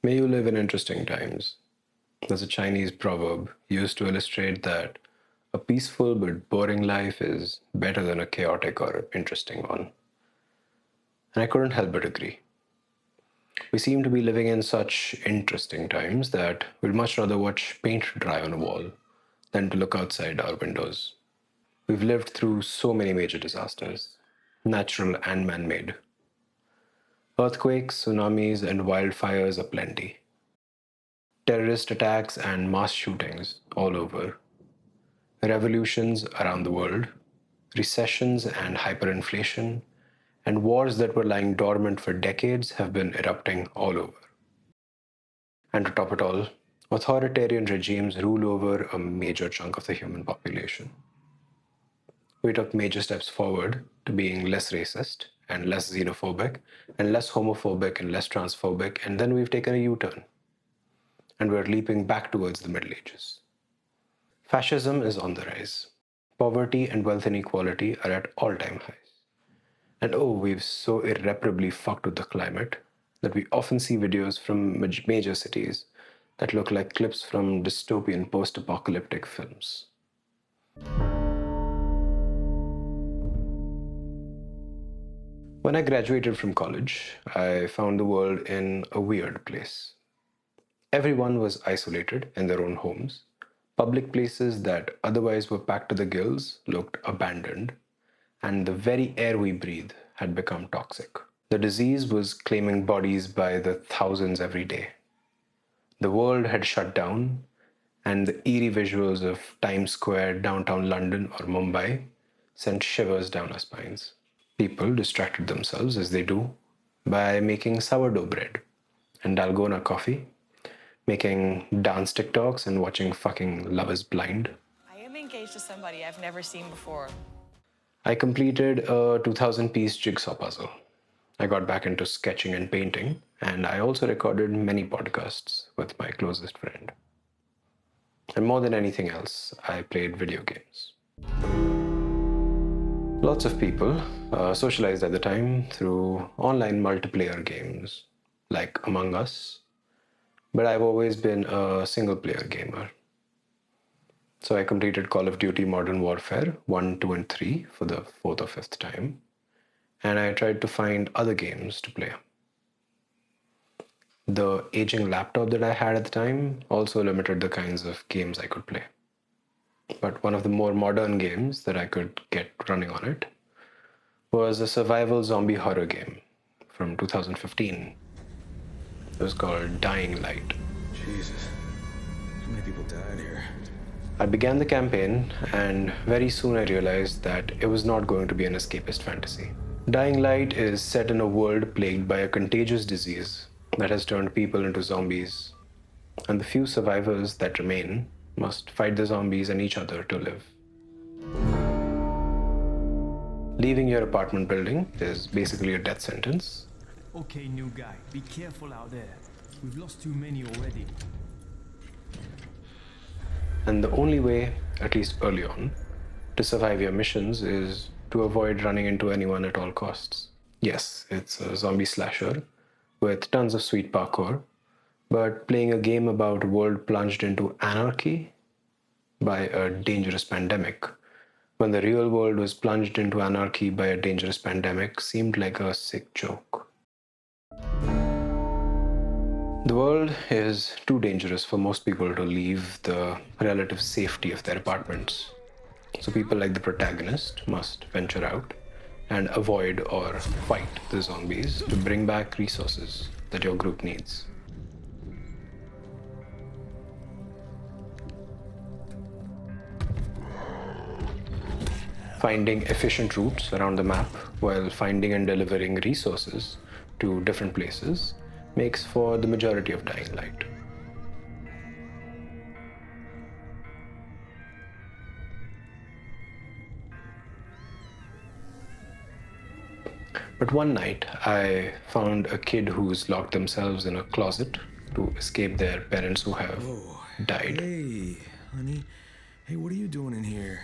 May you live in interesting times. There's a Chinese proverb used to illustrate that a peaceful but boring life is better than a chaotic or interesting one. And I couldn't help but agree. We seem to be living in such interesting times that we'd much rather watch paint dry on a wall than to look outside our windows. We've lived through so many major disasters, natural and man made. Earthquakes, tsunamis, and wildfires aplenty. Terrorist attacks and mass shootings all over. Revolutions around the world, recessions and hyperinflation, and wars that were lying dormant for decades have been erupting all over. And to top it all, authoritarian regimes rule over a major chunk of the human population. We took major steps forward to being less racist and less xenophobic and less homophobic and less transphobic, and then we've taken a U-turn. And we're leaping back towards the Middle Ages. Fascism is on the rise. Poverty and wealth inequality are at all-time highs. And oh, we've so irreparably fucked with the climate that we often see videos from major cities that look like clips from dystopian post-apocalyptic films. When I graduated from college, I found the world in a weird place. Everyone was isolated in their own homes. Public places that otherwise were packed to the gills looked abandoned, and the very air we breathe had become toxic. The disease was claiming bodies by the thousands every day. The world had shut down, and the eerie visuals of Times Square, downtown London, or Mumbai sent shivers down our spines. People distracted themselves, as they do, by making sourdough bread and Dalgona coffee, making dance TikToks, and watching fucking Love is Blind. I am engaged to somebody I've never seen before. I completed a 2,000-piece jigsaw puzzle. I got back into sketching and painting, and I also recorded many podcasts with my closest friend. And more than anything else, I played video games. Lots of people socialized at the time through online multiplayer games like Among Us, but I've always been a single-player gamer. So I completed Call of Duty Modern Warfare 1, 2, and 3 for the fourth or fifth time, and I tried to find other games to play. The aging laptop that I had at the time also limited the kinds of games I could play. But one of the more modern games that I could get running on it was a survival zombie horror game from 2015. It was called Dying Light. Jesus, how many people died here? I began the campaign, and very soon I realized that it was not going to be an escapist fantasy. Dying Light is set in a world plagued by a contagious disease that has turned people into zombies, and the few survivors that remain must fight the zombies and each other to live. Leaving your apartment building is basically a death sentence. Okay, new guy, be careful out there. We've lost too many already. And the only way, at least early on, to survive your missions is to avoid running into anyone at all costs. Yes, it's a zombie slasher with tons of sweet parkour, but playing a game about a world plunged into anarchy by a dangerous pandemic, when the real world was plunged into anarchy by a dangerous pandemic, seemed like a sick joke. The world is too dangerous for most people to leave the relative safety of their apartments. So people like the protagonist must venture out and avoid or fight the zombies to bring back resources that your group needs. Finding efficient routes around the map while finding and delivering resources to different places makes for the majority of Dying Light. But one night, I found a kid who's locked themselves in a closet to escape their parents who have died. Hey, honey. Hey, what are you doing in here?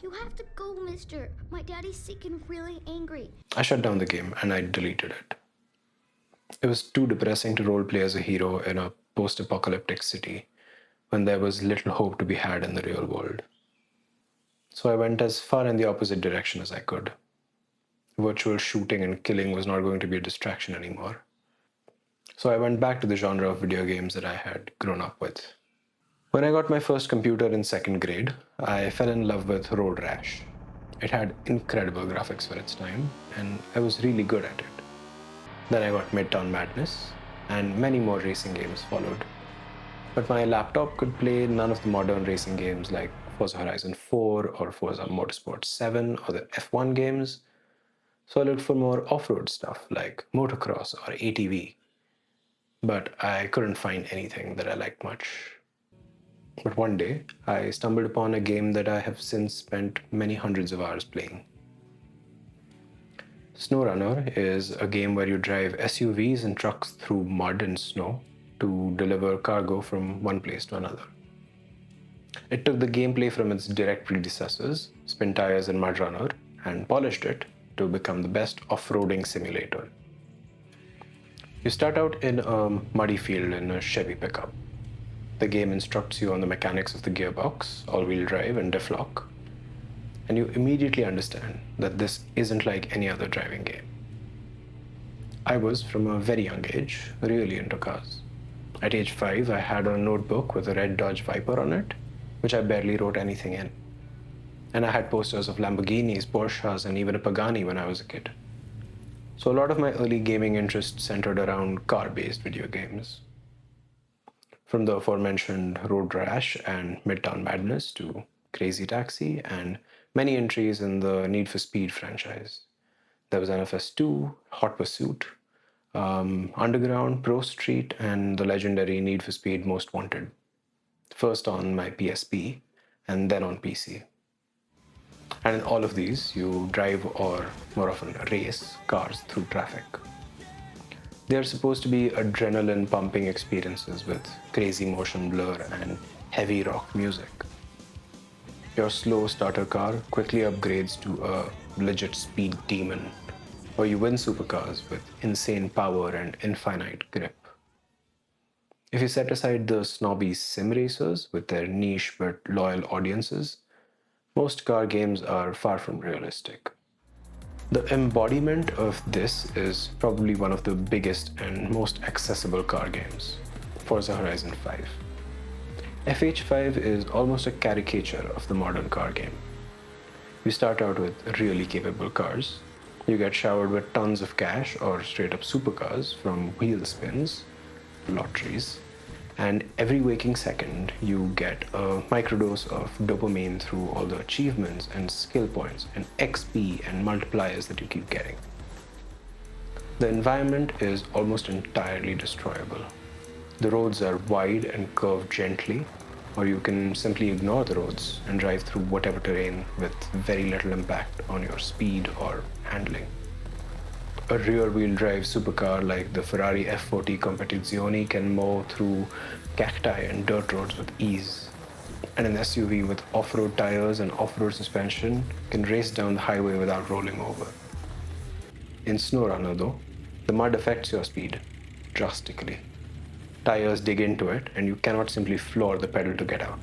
You have to go, mister. My daddy's sick and really angry. I shut down the game and I deleted it. It was too depressing to roleplay as a hero in a post-apocalyptic city when there was little hope to be had in the real world. So I went as far in the opposite direction as I could. Virtual shooting and killing was not going to be a distraction anymore. So I went back to the genre of video games that I had grown up with. When I got my first computer in second grade, I fell in love with Road Rash. It had incredible graphics for its time, and I was really good at it. Then I got Midtown Madness, and many more racing games followed. But my laptop could play none of the modern racing games like Forza Horizon 4 or Forza Motorsport 7 or the F1 games, so I looked for more off-road stuff like motocross or ATV. But I couldn't find anything that I liked much. But one day, I stumbled upon a game that I have since spent many hundreds of hours playing. SnowRunner is a game where you drive SUVs and trucks through mud and snow to deliver cargo from one place to another. It took the gameplay from its direct predecessors, Spin Tires and Mud Runner, and polished it to become the best off-roading simulator. You start out in a muddy field in a Chevy pickup. The game instructs you on the mechanics of the gearbox, all-wheel drive, and diff lock, and you immediately understand that this isn't like any other driving game. I was, from a very young age, really into cars. At age 5, I had a notebook with a red Dodge Viper on it, which I barely wrote anything in. And I had posters of Lamborghinis, Porsches, and even a Pagani when I was a kid. So a lot of my early gaming interests centered around car-based video games. From the aforementioned Road Rash and Midtown Madness to Crazy Taxi and many entries in the Need for Speed franchise. There was NFS2, Hot Pursuit, Underground, Pro Street, and the legendary Need for Speed Most Wanted. First on my PSP and then on PC. And in all of these, you drive or more often race cars through traffic. They are supposed to be adrenaline pumping experiences with crazy motion blur and heavy rock music. Your slow starter car quickly upgrades to a legit speed demon, or you win supercars with insane power and infinite grip. If you set aside the snobby sim racers with their niche but loyal audiences, most car games are far from realistic. The embodiment of this is probably one of the biggest and most accessible car games, Forza Horizon 5. FH5 is almost a caricature of the modern car game. You start out with really capable cars. You get showered with tons of cash or straight up supercars from wheel spins, lotteries, and every waking second you get a microdose of dopamine through all the achievements and skill points and XP and multipliers that you keep getting. The environment is almost entirely destroyable. The roads are wide and curve gently, or you can simply ignore the roads and drive through whatever terrain with very little impact on your speed or handling. A rear-wheel drive supercar like the Ferrari F40 Competizione can mow through cacti and dirt roads with ease. And an SUV with off-road tires and off-road suspension can race down the highway without rolling over. In SnowRunner though, the mud affects your speed drastically. Tires dig into it and you cannot simply floor the pedal to get out.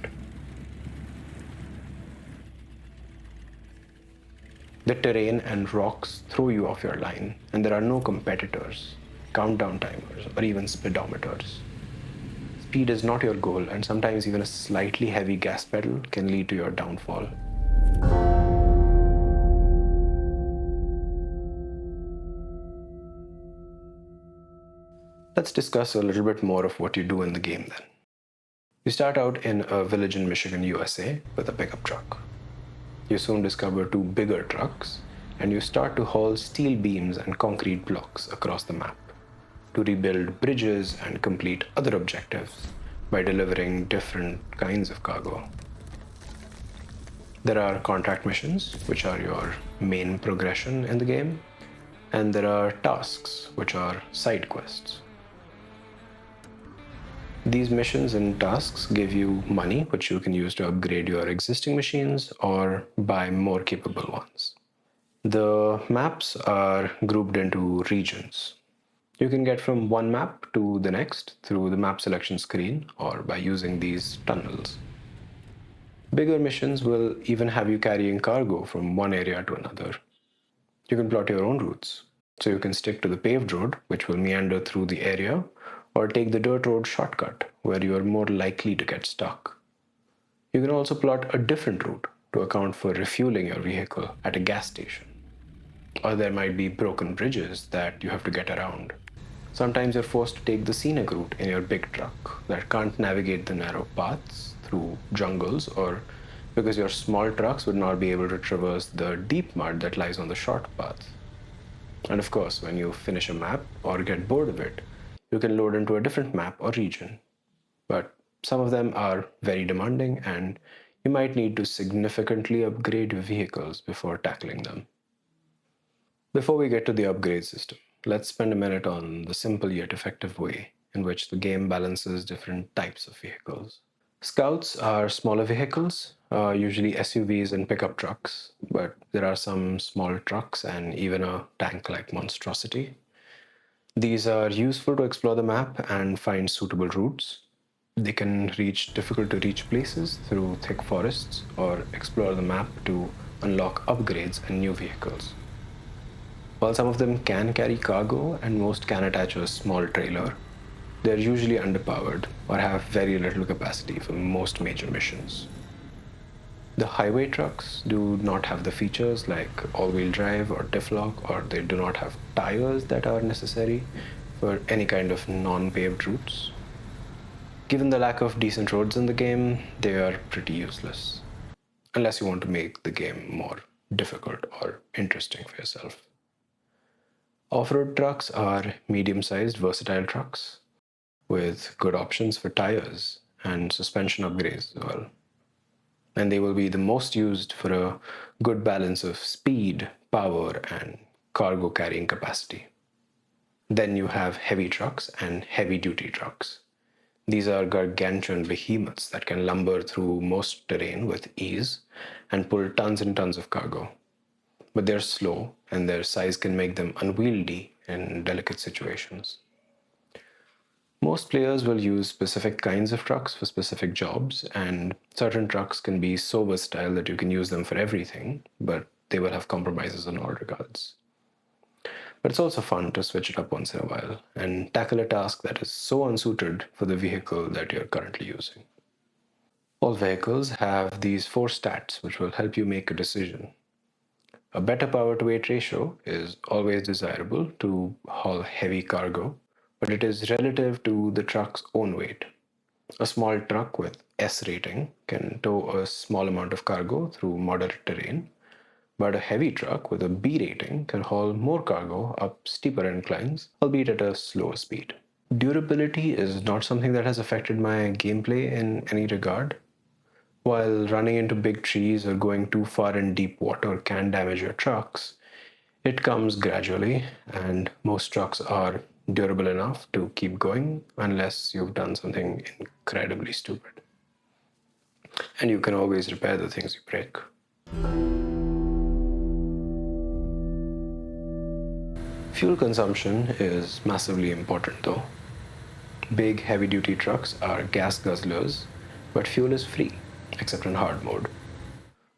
The terrain and rocks throw you off your line, and there are no competitors, countdown timers, or even speedometers. Speed is not your goal, and sometimes even a slightly heavy gas pedal can lead to your downfall. Let's discuss a little bit more of what you do in the game then. You start out in a village in Michigan, USA, with a pickup truck. You soon discover two bigger trucks, and you start to haul steel beams and concrete blocks across the map to rebuild bridges and complete other objectives by delivering different kinds of cargo. There are contract missions, which are your main progression in the game, and there are tasks, which are side quests. These missions and tasks give you money, which you can use to upgrade your existing machines or buy more capable ones. The maps are grouped into regions. You can get from one map to the next through the map selection screen or by using these tunnels. Bigger missions will even have you carrying cargo from one area to another. You can plot your own routes, so you can stick to the paved road, which will meander through the area, or take the dirt road shortcut, where you are more likely to get stuck. You can also plot a different route to account for refueling your vehicle at a gas station. Or there might be broken bridges that you have to get around. Sometimes you're forced to take the scenic route in your big truck that can't navigate the narrow paths through jungles, or because your small trucks would not be able to traverse the deep mud that lies on the short path. And of course, when you finish a map or get bored of it, you can load into a different map or region. But some of them are very demanding, and you might need to significantly upgrade your vehicles before tackling them. Before we get to the upgrade system, let's spend a minute on the simple yet effective way in which the game balances different types of vehicles. Scouts are smaller vehicles, usually SUVs and pickup trucks, but there are some small trucks and even a tank-like monstrosity. These are useful to explore the map and find suitable routes. They can reach difficult to reach places through thick forests or explore the map to unlock upgrades and new vehicles. While some of them can carry cargo and most can attach a small trailer, they're usually underpowered or have very little capacity for most major missions. The highway trucks do not have the features like all-wheel drive or diff lock, or they do not have tires that are necessary for any kind of non-paved routes. Given the lack of decent roads in the game, they are pretty useless, unless you want to make the game more difficult or interesting for yourself. Off-road trucks are medium-sized, versatile trucks with good options for tires and suspension upgrades as well. And they will be the most used for a good balance of speed, power, and cargo carrying capacity. Then you have heavy trucks and heavy-duty trucks. These are gargantuan behemoths that can lumber through most terrain with ease and pull tons and tons of cargo. But they're slow, and their size can make them unwieldy in delicate situations. Most players will use specific kinds of trucks for specific jobs, and certain trucks can be so versatile that you can use them for everything, but they will have compromises in all regards. But it's also fun to switch it up once in a while and tackle a task that is so unsuited for the vehicle that you're currently using. All vehicles have these 4 stats which will help you make a decision. A better power to weight ratio is always desirable to haul heavy cargo, but it is relative to the truck's own weight. A small truck with S rating can tow a small amount of cargo through moderate terrain, but a heavy truck with a B rating can haul more cargo up steeper inclines, albeit at a slower speed. Durability is not something that has affected my gameplay in any regard. While running into big trees or going too far in deep water can damage your trucks, it comes gradually, and most trucks are durable enough to keep going unless you've done something incredibly stupid. And you can always repair the things you break. Fuel consumption is massively important though. Big heavy-duty trucks are gas guzzlers, but fuel is free, except in hard mode.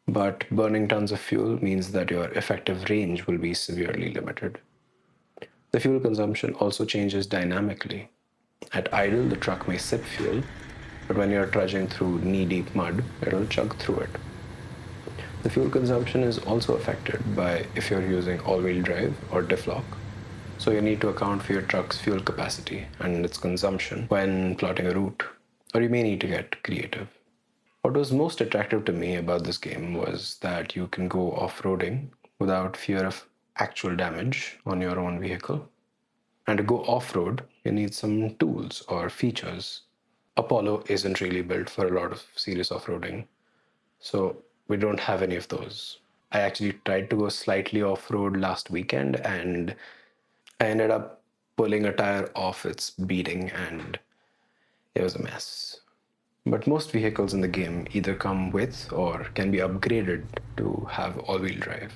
But burning tons of fuel means that your effective range will be severely limited. The fuel consumption also changes dynamically. At idle, the truck may sip fuel, but when you're trudging through knee-deep mud, it'll chug through it. The fuel consumption is also affected by if you're using all-wheel drive or diff lock, so you need to account for your truck's fuel capacity and its consumption when plotting a route, or you may need to get creative. What was most attractive to me about this game was that you can go off-roading without fear of actual damage on your own vehicle. And to go off-road, you need some tools or features. Apollo isn't really built for a lot of serious off-roading, so we don't have any of those. I actually tried to go slightly off-road last weekend, and I ended up pulling a tire off its beating, and it was a mess. But most vehicles in the game either come with or can be upgraded to have all-wheel drive.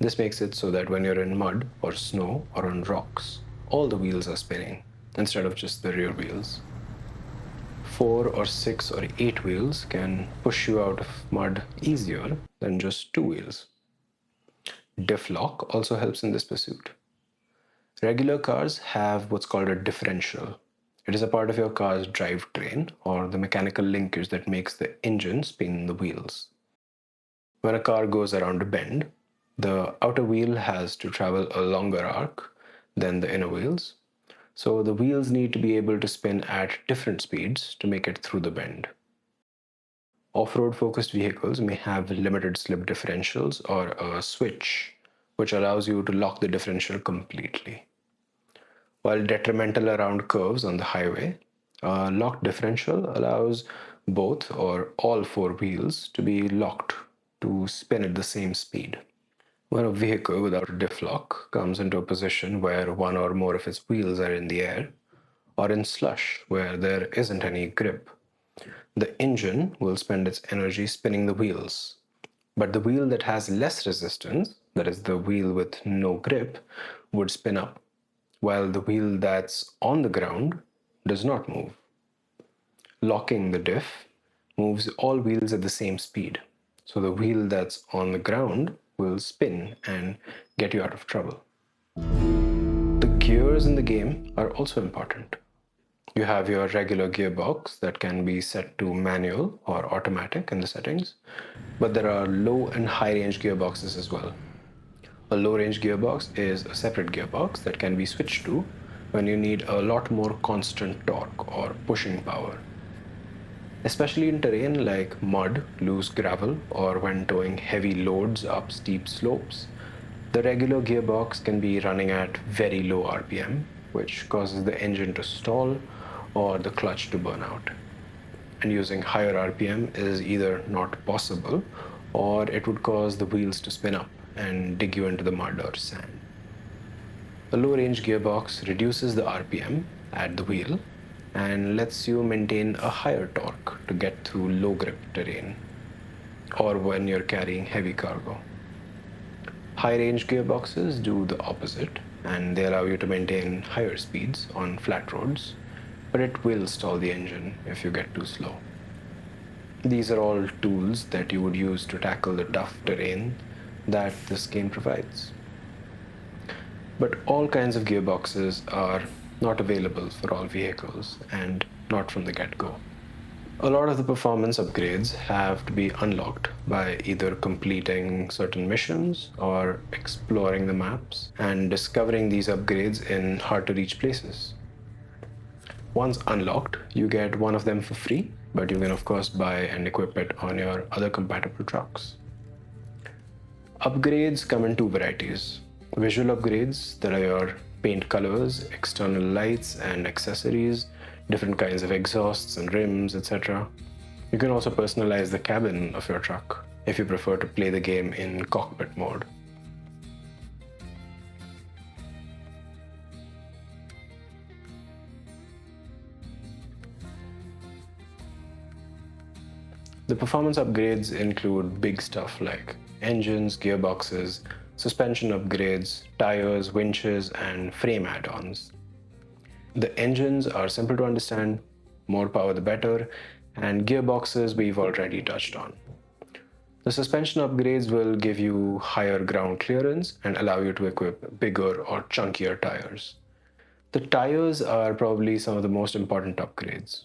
This makes it so that when you're in mud or snow or on rocks, all the wheels are spinning instead of just the rear wheels. 4 or 6 or 8 wheels can push you out of mud easier than just 2 wheels. Diff lock also helps in this pursuit. Regular cars have what's called a differential. It is a part of your car's drivetrain or the mechanical linkage that makes the engine spin the wheels. When a car goes around a bend, the outer wheel has to travel a longer arc than the inner wheels, so the wheels need to be able to spin at different speeds to make it through the bend. Off-road focused vehicles may have limited slip differentials or a switch, which allows you to lock the differential completely. While detrimental around curves on the highway, a locked differential allows both or all 4 wheels to be locked to spin at the same speed. When a vehicle without a diff lock comes into a position where one or more of its wheels are in the air, or in slush where there isn't any grip, the engine will spend its energy spinning the wheels. But the wheel that has less resistance, that is the wheel with no grip, would spin up, while the wheel that's on the ground does not move. Locking the diff moves all wheels at the same speed, so the wheel that's on the ground will spin and get you out of trouble. The gears in the game are also important. You have your regular gearbox that can be set to manual or automatic in the settings, but there are low and high range gearboxes as well. A low range gearbox is a separate gearbox that can be switched to when you need a lot more constant torque or pushing power. Especially in terrain like mud, loose gravel, or when towing heavy loads up steep slopes, the regular gearbox can be running at very low RPM, which causes the engine to stall or the clutch to burn out. And using higher RPM is either not possible or it would cause the wheels to spin up and dig you into the mud or sand. A low range gearbox reduces the RPM at the wheel and lets you maintain a higher torque to get through low grip terrain or when you're carrying heavy cargo. High range gearboxes do the opposite and they allow you to maintain higher speeds on flat roads, but it will stall the engine if you get too slow. These are all tools that you would use to tackle the tough terrain that this game provides. But all kinds of gearboxes are not available for all vehicles and not from the get-go. A lot of the performance upgrades have to be unlocked by either completing certain missions or exploring the maps and discovering these upgrades in hard-to-reach places. Once unlocked, you get one of them for free, but you can of course buy and equip it on your other compatible trucks. Upgrades come in 2 varieties. Visual upgrades, that are your paint colors, external lights and accessories, different kinds of exhausts and rims, etc. You can also personalize the cabin of your truck if you prefer to play the game in cockpit mode. The performance upgrades include big stuff like engines, gearboxes, suspension upgrades, tires, winches, and frame add-ons. The engines are simple to understand, more power the better, and gearboxes we've already touched on. The suspension upgrades will give you higher ground clearance and allow you to equip bigger or chunkier tires. The tires are probably some of the most important upgrades.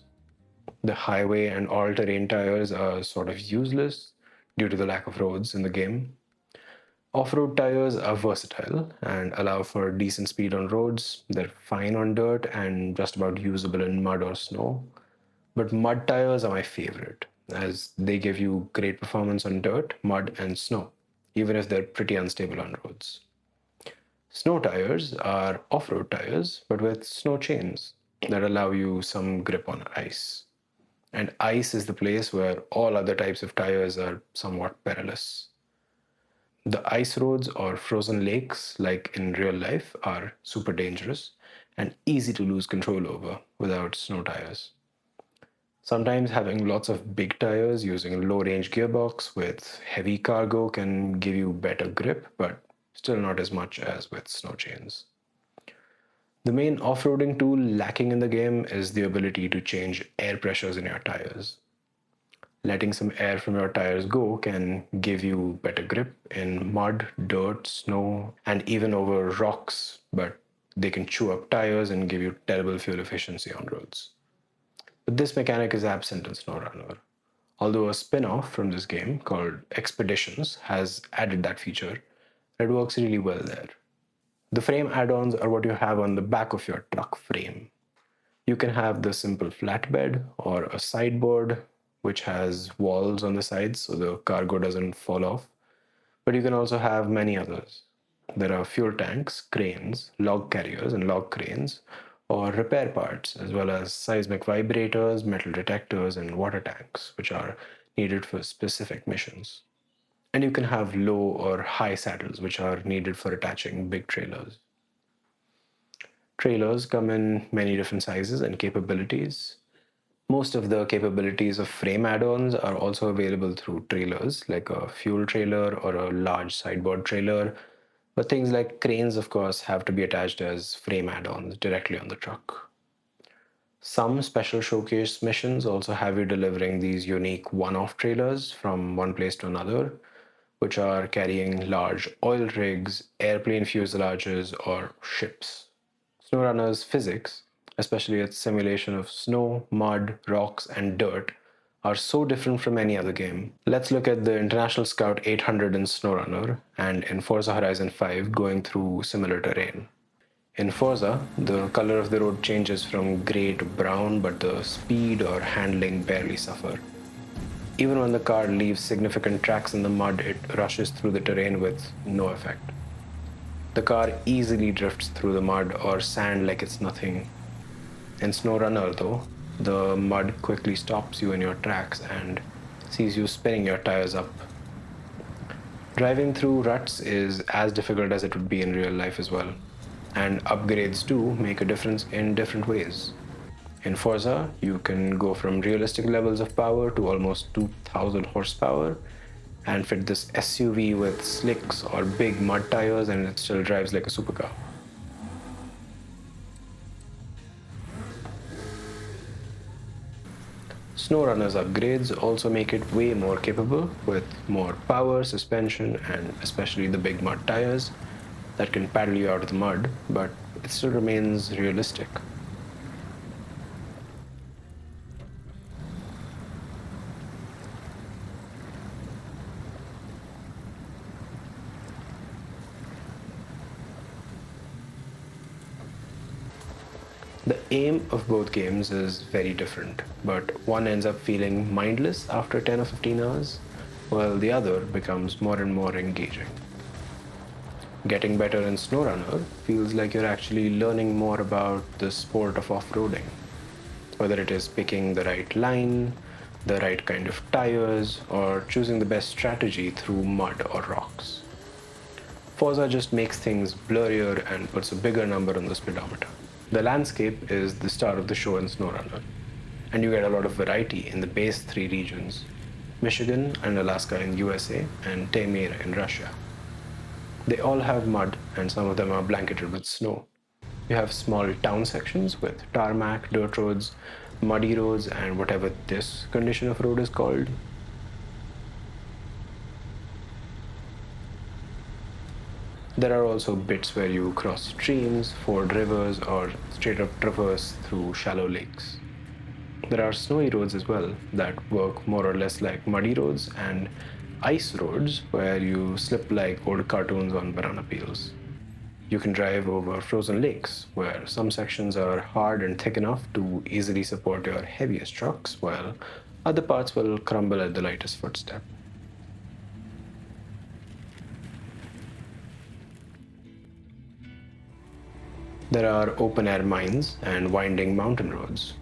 The highway and all-terrain tires are sort of useless due to the lack of roads in the game. Off-road tires are versatile and allow for decent speed on roads. They're fine on dirt and just about usable in mud or snow. But mud tires are my favorite, as they give you great performance on dirt, mud, and snow, even if they're pretty unstable on roads. Snow tires are off-road tires, but with snow chains that allow you some grip on ice. And ice is the place where all other types of tires are somewhat perilous. The ice roads or frozen lakes, like in real life, are super dangerous and easy to lose control over without snow tires. Sometimes having lots of big tires using a low-range gearbox with heavy cargo can give you better grip, but still not as much as with snow chains. The main off-roading tool lacking in the game is the ability to change air pressures in your tires. Letting some air from your tires go can give you better grip in mud, dirt, snow, and even over rocks, but they can chew up tires and give you terrible fuel efficiency on roads. But this mechanic is absent in SnowRunner, although a spin-off from this game called Expeditions has added that feature. It works really well there. The frame add-ons are what you have on the back of your truck frame. You can have the simple flatbed or a sideboard which has walls on the sides so the cargo doesn't fall off. But you can also have many others. There are fuel tanks, cranes, log carriers and log cranes, or repair parts, as well as seismic vibrators, metal detectors, and water tanks, which are needed for specific missions. And you can have low or high saddles, which are needed for attaching big trailers. Trailers come in many different sizes and capabilities. Most of the capabilities of frame add-ons are also available through trailers, like a fuel trailer or a large sideboard trailer. But things like cranes, of course, have to be attached as frame add-ons directly on the truck. Some special showcase missions also have you delivering these unique one-off trailers from one place to another, which are carrying large oil rigs, airplane fuselages, or ships. SnowRunner's physics, especially its simulation of snow, mud, rocks, and dirt, are so different from any other game. Let's look at the International Scout 800 in SnowRunner and in Forza Horizon 5 going through similar terrain. In Forza, the color of the road changes from grey to brown, but the speed or handling barely suffer. Even when the car leaves significant tracks in the mud, it rushes through the terrain with no effect. The car easily drifts through the mud or sand like it's nothing. In SnowRunner, though, the mud quickly stops you in your tracks and sees you spinning your tires up. Driving through ruts is as difficult as it would be in real life as well, and upgrades do make a difference in different ways. In Forza, you can go from realistic levels of power to almost 2000 horsepower and fit this SUV with slicks or big mud tires, and it still drives like a supercar. SnowRunner's upgrades also make it way more capable with more power, suspension, and especially the big mud tires that can paddle you out of the mud, but it still remains realistic. The aim of both games is very different, but one ends up feeling mindless after 10 or 15 hours, while the other becomes more and more engaging. Getting better in SnowRunner feels like you're actually learning more about the sport of off-roading, whether it is picking the right line, the right kind of tires, or choosing the best strategy through mud or rocks. Forza just makes things blurrier and puts a bigger number on the speedometer. The landscape is the star of the show in SnowRunner, and you get a lot of variety in the base three regions: Michigan and Alaska in USA and Taimyr in Russia. They all have mud, and some of them are blanketed with snow. You have small town sections with tarmac, dirt roads, muddy roads, and whatever this condition of road is called. There are also bits where you cross streams, ford rivers, or straight up traverse through shallow lakes. There are snowy roads as well that work more or less like muddy roads, and ice roads where you slip like old cartoons on banana peels. You can drive over frozen lakes where some sections are hard and thick enough to easily support your heaviest trucks, while other parts will crumble at the lightest footstep. There are open-air mines and winding mountain roads.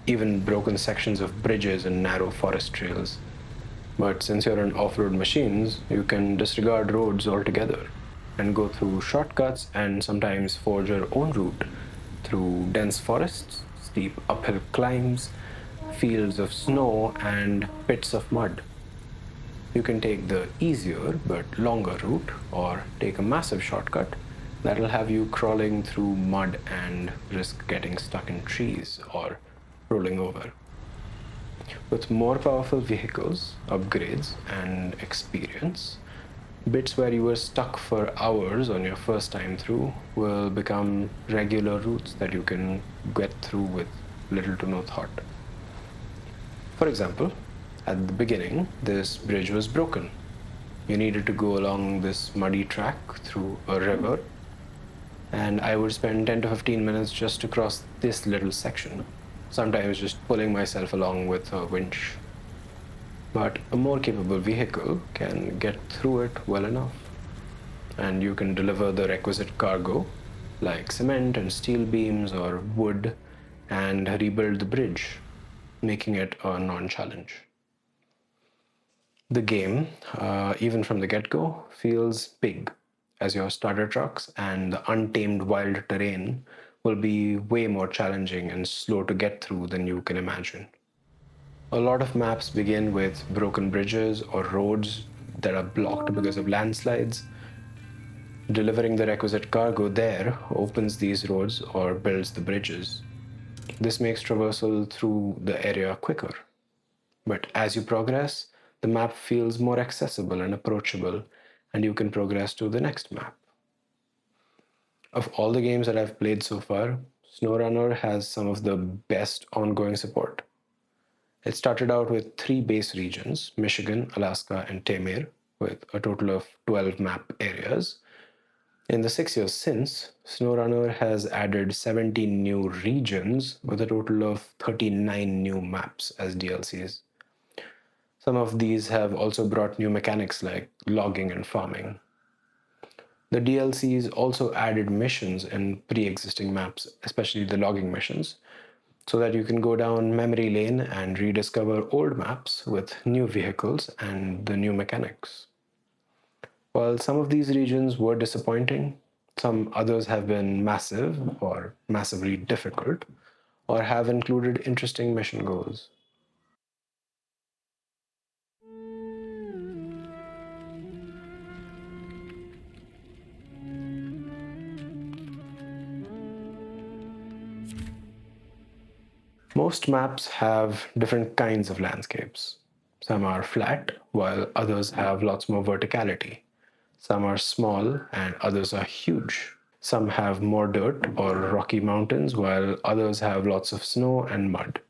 Even broken sections of bridges and narrow forest trails. But since you're in off-road machines, you can disregard roads altogether and go through shortcuts and sometimes forge your own route through dense forests, steep uphill climbs, fields of snow, and pits of mud. You can take the easier but longer route, or take a massive shortcut that'll have you crawling through mud and risk getting stuck in trees or rolling over. With more powerful vehicles, upgrades, and experience, bits where you were stuck for hours on your first time through will become regular routes that you can get through with little to no thought. For example, at the beginning, this bridge was broken. You needed to go along this muddy track through a river, and I would spend 10 to 15 minutes just to cross this little section, sometimes just pulling myself along with a winch. But a more capable vehicle can get through it well enough, and you can deliver the requisite cargo, like cement and steel beams or wood, and rebuild the bridge, making it a non challenge. The game, even from the get go, feels big, as your starter trucks and the untamed wild terrain will be way more challenging and slow to get through than you can imagine. A lot of maps begin with broken bridges or roads that are blocked because of landslides. Delivering the requisite cargo there opens these roads or builds the bridges. This makes traversal through the area quicker. But as you progress, the map feels more accessible and approachable, and you can progress to the next map. Of all the games that I've played so far, SnowRunner has some of the best ongoing support. It started out with 3 base regions: Michigan, Alaska, and Tamir, with a total of 12 map areas. In the 6 years since, SnowRunner has added 17 new regions with a total of 39 new maps as DLCs. Some of these have also brought new mechanics like logging and farming. The DLCs also added missions in pre existing maps, especially the logging missions, so that you can go down memory lane and rediscover old maps with new vehicles and the new mechanics. While some of these regions were disappointing, some others have been massive or massively difficult, or have included interesting mission goals. Most maps have different kinds of landscapes. Some are flat, while others have lots more verticality. Some are small, and others are huge. Some have more dirt or rocky mountains, while others have lots of snow and mud.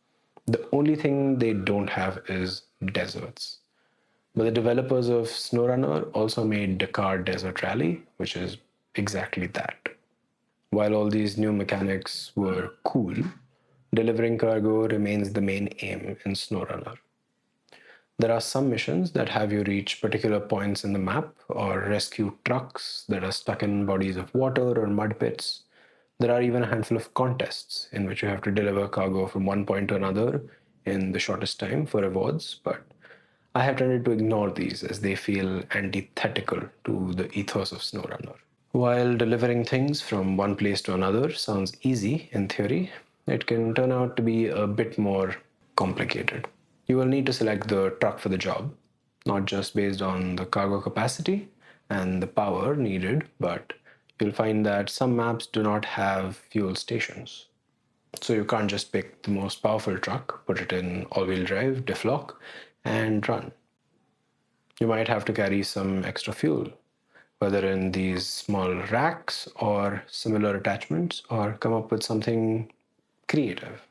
The only thing they don't have is deserts. But the developers of SnowRunner also made Dakar Desert Rally, which is exactly that. While all these new mechanics were cool, delivering cargo remains the main aim in SnowRunner. There are some missions that have you reach particular points in the map or rescue trucks that are stuck in bodies of water or mud pits. There are even a handful of contests in which you have to deliver cargo from one point to another in the shortest time for rewards, but I have tended to ignore these as they feel antithetical to the ethos of SnowRunner. While delivering things from one place to another sounds easy in theory, it can turn out to be a bit more complicated. You will need to select the truck for the job, not just based on the cargo capacity and the power needed, but you'll find that some maps do not have fuel stations. So you can't just pick the most powerful truck, put it in all-wheel drive, diff-lock, and run. You might have to carry some extra fuel, whether in these small racks or similar attachments, or come up with something creative.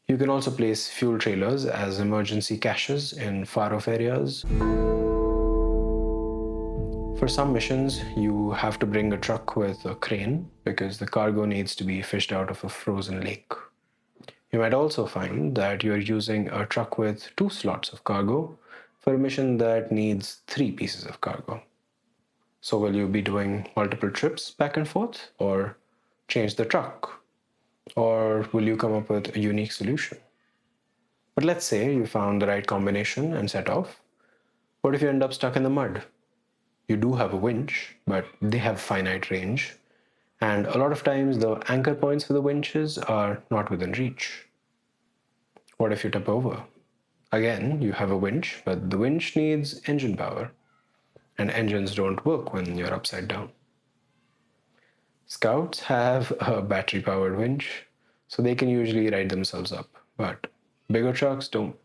You can also place fuel trailers as emergency caches in far off areas. For some missions, you have to bring a truck with a crane because the cargo needs to be fished out of a frozen lake. You might also find that you're using a truck with 2 slots of cargo for a mission that needs 3 pieces of cargo. So will you be doing multiple trips back and forth, or change the truck? Or will you come up with a unique solution? But let's say you found the right combination and set off. What if you end up stuck in the mud? You do have a winch, but they have finite range. And a lot of times the anchor points for the winches are not within reach. What if you tip over? Again, you have a winch, but the winch needs engine power, and engines don't work when you're upside down. Scouts have a battery powered winch, so they can usually ride themselves up, but bigger trucks don't.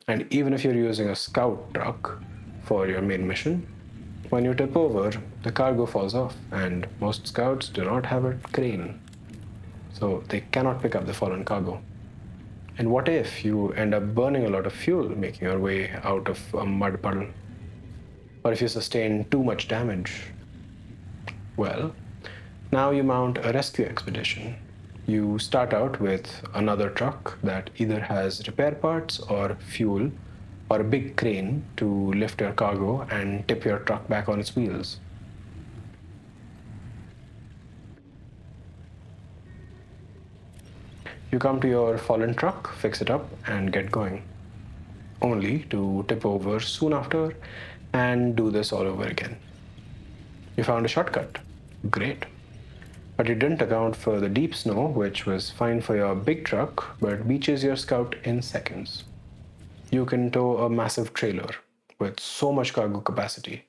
And even if you're using a scout truck for your main mission, when you tip over, the cargo falls off, and most scouts do not have a crane, so they cannot pick up the fallen cargo. And what if you end up burning a lot of fuel making your way out of a mud puddle? Or if you sustain too much damage? Well, now you mount a rescue expedition. You start out with another truck that either has repair parts or fuel or a big crane to lift your cargo and tip your truck back on its wheels. You come to your fallen truck, fix it up, and get going, only to tip over soon after and do this all over again. You found a shortcut. Great. But you didn't account for the deep snow, which was fine for your big truck, but beaches your scout in seconds. You can tow a massive trailer with so much cargo capacity,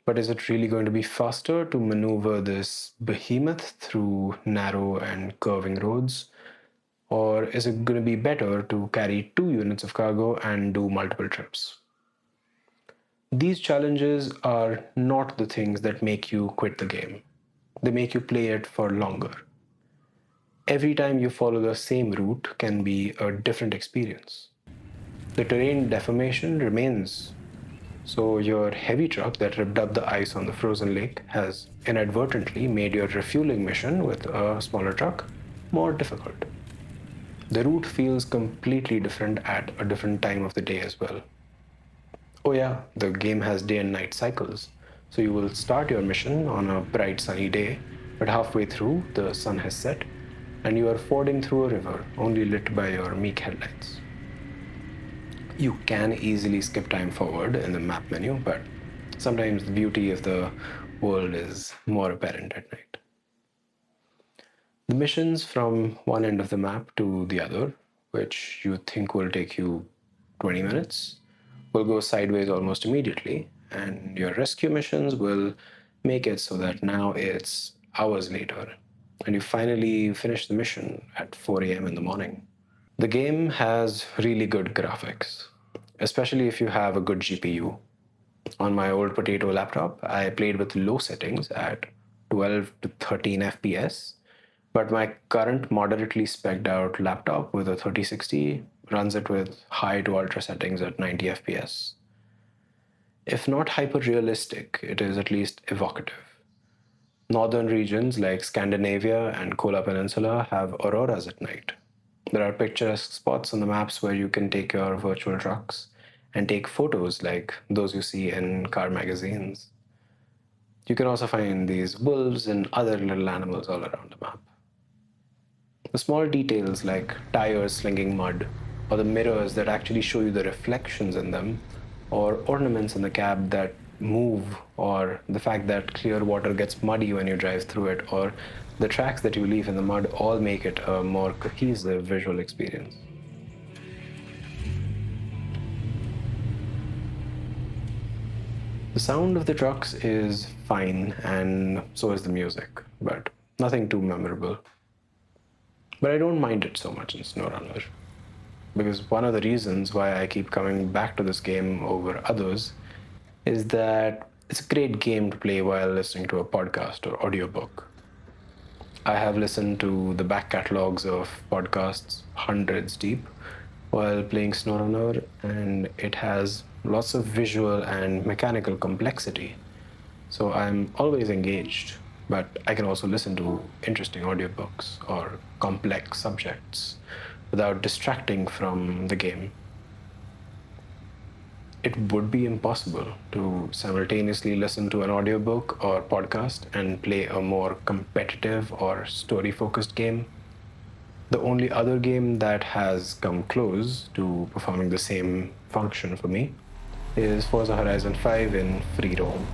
but is it really going to be faster to maneuver this behemoth through narrow and curving roads? Or is it going to be better to carry 2 units of cargo and do multiple trips? These challenges are not the things that make you quit the game. They make you play it for longer. Every time you follow the same route can be a different experience. The terrain deformation remains, so your heavy truck that ripped up the ice on the frozen lake has inadvertently made your refueling mission with a smaller truck more difficult. The route feels completely different at a different time of the day as well. Oh yeah, the game has day and night cycles, so you will start your mission on a bright sunny day, but halfway through the sun has set and you are fording through a river only lit by your meek headlights. You can easily skip time forward in the map menu, but sometimes the beauty of the world is more apparent at night. The missions from one end of the map to the other, which you think will take you 20 minutes, will go sideways almost immediately, and your rescue missions will make it so that now it's hours later, and you finally finish the mission at 4 a.m. in the morning. The game has really good graphics, especially if you have a good GPU. On my old potato laptop, I played with low settings at 12 to 13 FPS, but my current moderately spec'd out laptop with a 3060 runs it with high to ultra settings at 90 FPS. If not hyper-realistic, it is at least evocative. Northern regions like Scandinavia and Kola Peninsula have auroras at night. There are picturesque spots on the maps where you can take your virtual trucks and take photos like those you see in car magazines. You can also find these wolves and other little animals all around the map. The small details like tires slinging mud, or the mirrors that actually show you the reflections in them, or ornaments in the cab that move, or the fact that clear water gets muddy when you drive through it, or the tracks that you leave in the mud all make it a more cohesive visual experience. The sound of the trucks is fine, and so is the music, but nothing too memorable. But I don't mind it so much in SnowRunner, because one of the reasons why I keep coming back to this game over others is that it's a great game to play while listening to a podcast or audiobook. I have listened to the back catalogs of podcasts, hundreds deep, while playing SnowRunner, and it has lots of visual and mechanical complexity. So I'm always engaged, but I can also listen to interesting audiobooks or complex subjects without distracting from the game. It would be impossible to simultaneously listen to an audiobook or podcast and play a more competitive or story-focused game. The only other game that has come close to performing the same function for me is Forza Horizon 5 in free roam.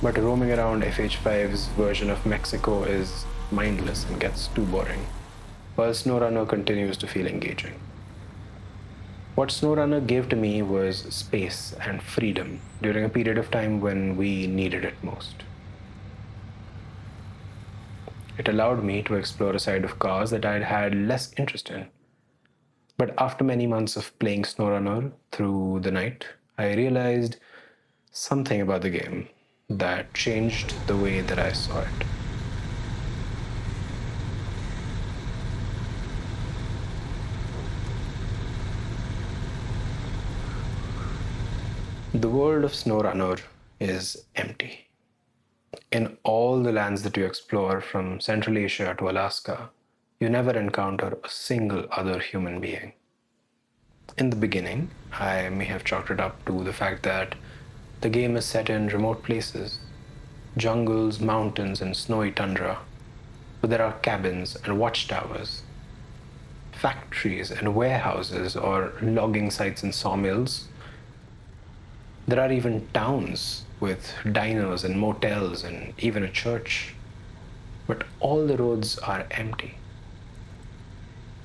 But roaming around FH5's version of Mexico is mindless and gets too boring, while SnowRunner continues to feel engaging. What SnowRunner gave to me was space and freedom during a period of time when we needed it most. It allowed me to explore a side of cars that I'd had less interest in. But after many months of playing SnowRunner through the night, I realized something about the game that changed the way that I saw it. The world of SnowRunner is empty. In all the lands that you explore, from Central Asia to Alaska, you never encounter a single other human being. In the beginning, I may have chalked it up to the fact that the game is set in remote places, jungles, mountains, and snowy tundra, but there are cabins and watchtowers, factories and warehouses, or logging sites and sawmills. There are even towns with diners and motels and even a church. But all the roads are empty.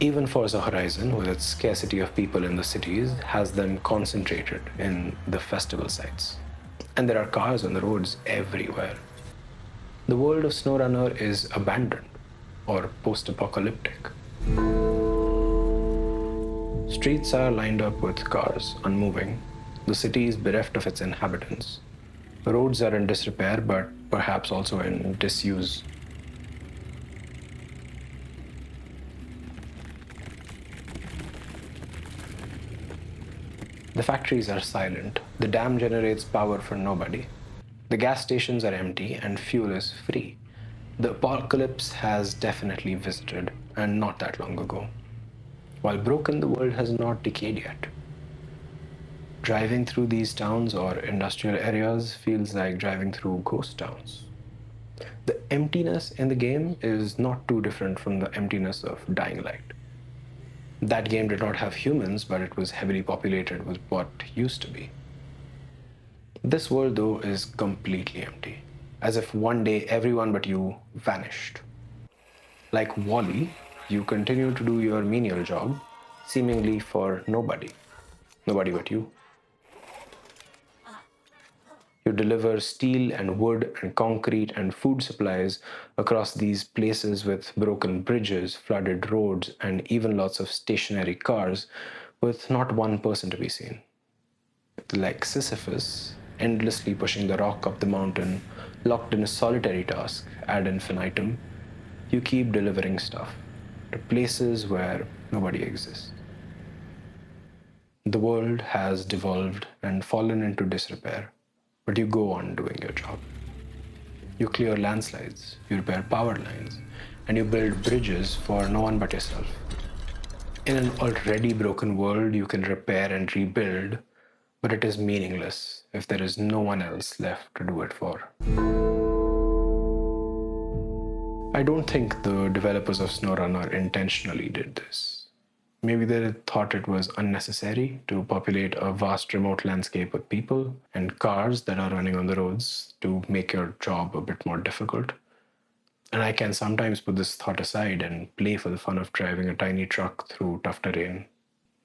Even Forza Horizon, with its scarcity of people in the cities, has them concentrated in the festival sites. And there are cars on the roads everywhere. The world of SnowRunner is abandoned or post-apocalyptic. Streets are lined up with cars, unmoving. The city is bereft of its inhabitants. Roads are in disrepair, but perhaps also in disuse. The factories are silent. The dam generates power for nobody. The gas stations are empty and fuel is free. The apocalypse has definitely visited, and not that long ago. While broken, the world has not decayed yet. Driving through these towns or industrial areas feels like driving through ghost towns. The emptiness in the game is not too different from the emptiness of Dying Light. That game did not have humans, but it was heavily populated with what used to be. This world, though, is completely empty, as if one day everyone but you vanished. Like Wall-E, you continue to do your menial job, seemingly for nobody. Nobody but you. You deliver steel and wood and concrete and food supplies across these places with broken bridges, flooded roads, and even lots of stationary cars with not one person to be seen. Like Sisyphus, endlessly pushing the rock up the mountain, locked in a solitary task ad infinitum, you keep delivering stuff to places where nobody exists. The world has devolved and fallen into disrepair, but you go on doing your job. You clear landslides, you repair power lines, and you build bridges for no one but yourself. In an already broken world, you can repair and rebuild, but it is meaningless if there is no one else left to do it for. I don't think the developers of SnowRunner intentionally did this. Maybe they thought it was unnecessary to populate a vast remote landscape with people and cars that are running on the roads to make your job a bit more difficult. And I can sometimes put this thought aside and play for the fun of driving a tiny truck through tough terrain.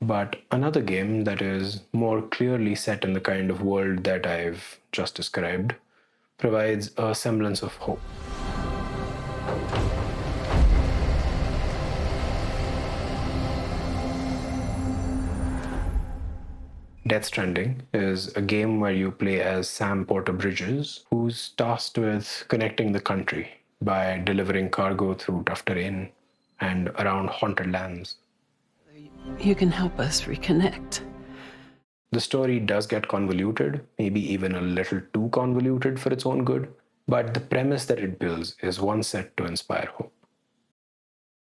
But another game that is more clearly set in the kind of world that I've just described provides a semblance of hope. Death Stranding is a game where you play as Sam Porter Bridges, who's tasked with connecting the country by delivering cargo through tough terrain and around haunted lands. You can help us reconnect. The story does get convoluted, maybe even a little too convoluted for its own good, but the premise that it builds is one set to inspire hope.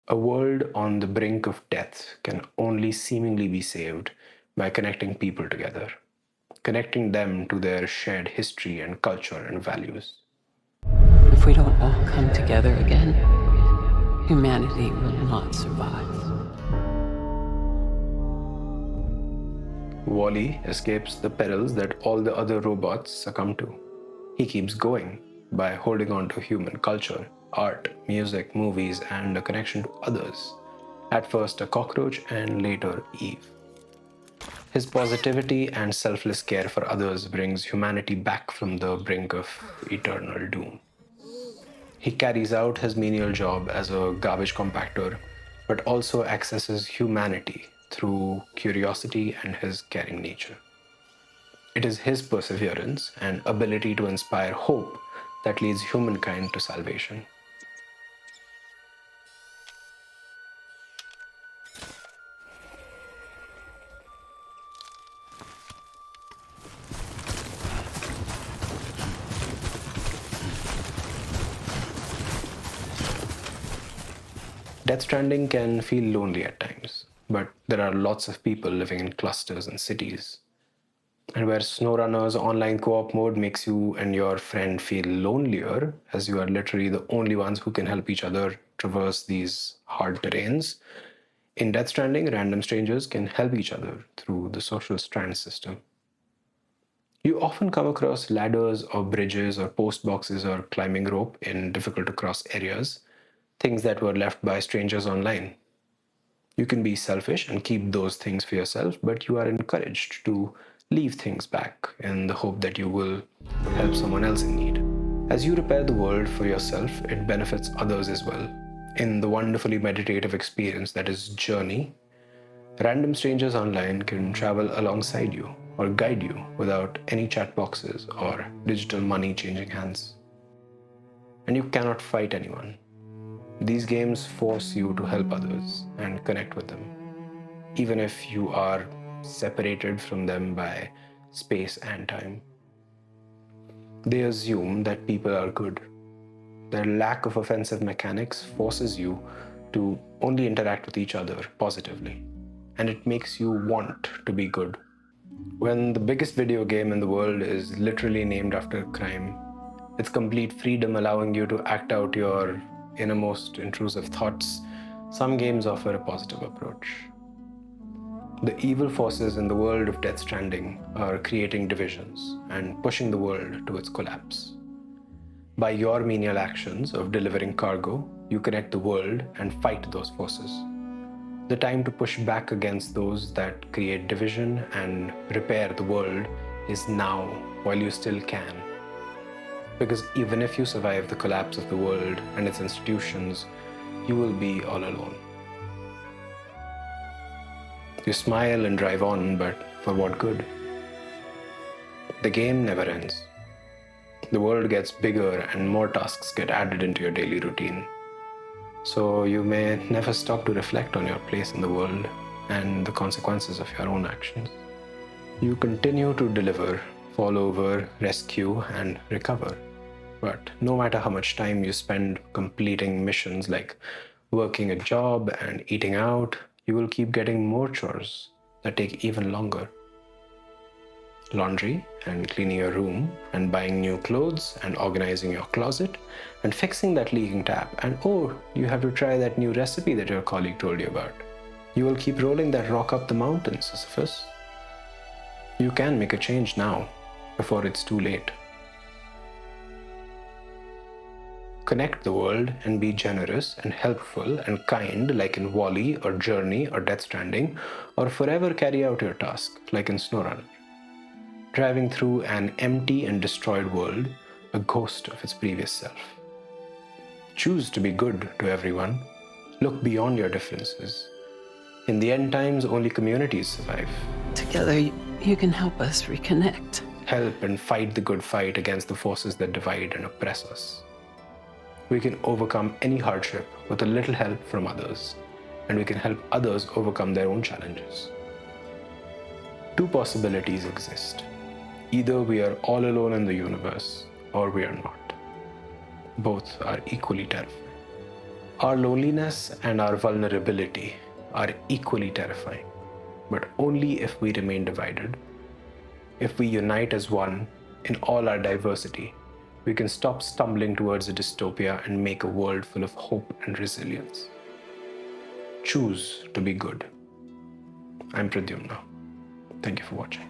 A world on the brink of death can only seemingly be saved by connecting people together, connecting them to their shared history and culture and values. If we don't all come together again, humanity will not survive. Wall-E escapes the perils that all the other robots succumb to. He keeps going by holding on to human culture art, music, movies, and a connection to others. At first a cockroach and later Eve. His positivity and selfless care for others brings humanity back from the brink of eternal doom. He carries out his menial job as a garbage compactor, but also accesses humanity through curiosity and his caring nature. It is his perseverance and ability to inspire hope that leads humankind to salvation. Death Stranding can feel lonely at times, but there are lots of people living in clusters and cities. And where SnowRunner's online co-op mode makes you and your friend feel lonelier, as you are literally the only ones who can help each other traverse these hard terrains, in Death Stranding, random strangers can help each other through the social strand system. You often come across ladders or bridges or post boxes or climbing rope in difficult to cross areas, things that were left by strangers online. You can be selfish and keep those things for yourself, but you are encouraged to leave things back in the hope that you will help someone else in need. As you repair the world for yourself, it benefits others as well. In the wonderfully meditative experience that is Journey, random strangers online can travel alongside you or guide you without any chat boxes or digital money changing hands. And you cannot fight anyone. These games force you to help others and connect with them, even if you are separated from them by space and time. They assume that people are good. Their lack of offensive mechanics forces you to only interact with each other positively, and it makes you want to be good. When the biggest video game in the world is literally named after crime, its complete freedom allowing you to act out your innermost intrusive thoughts, some games offer a positive approach. The evil forces in the world of Death Stranding are creating divisions and pushing the world to its collapse. By your menial actions of delivering cargo, you connect the world and fight those forces. The time to push back against those that create division and repair the world is now, while you still can. Because even if you survive the collapse of the world and its institutions, you will be all alone. You smile and drive on, but for what good? The game never ends. The world gets bigger and more tasks get added into your daily routine. So you may never stop to reflect on your place in the world and the consequences of your own actions. You continue to deliver, fall over, rescue, and recover. But no matter how much time you spend completing missions like working a job and eating out, you will keep getting more chores that take even longer. Laundry and cleaning your room and buying new clothes and organizing your closet and fixing that leaking tap, and oh, you have to try that new recipe that your colleague told you about. You will keep rolling that rock up the mountain, Sisyphus. You can make a change now, before it's too late. Connect the world and be generous and helpful and kind like in Wall-E or Journey or Death Stranding, or forever carry out your task like in SnowRunner. Driving through an empty and destroyed world, a ghost of its previous self. Choose to be good to everyone. Look beyond your differences. In the end times, only communities survive. Together, you can help us reconnect. Help and fight the good fight against the forces that divide and oppress us. We can overcome any hardship with a little help from others, and we can help others overcome their own challenges. Two possibilities exist. Either we are all alone in the universe, or we are not. Both are equally terrifying. Our loneliness and our vulnerability are equally terrifying, but only if we remain divided. If we unite as one in all our diversity, we can stop stumbling towards a dystopia and make a world full of hope and resilience. Choose to be good. I'm Pradyumna. Thank you for watching.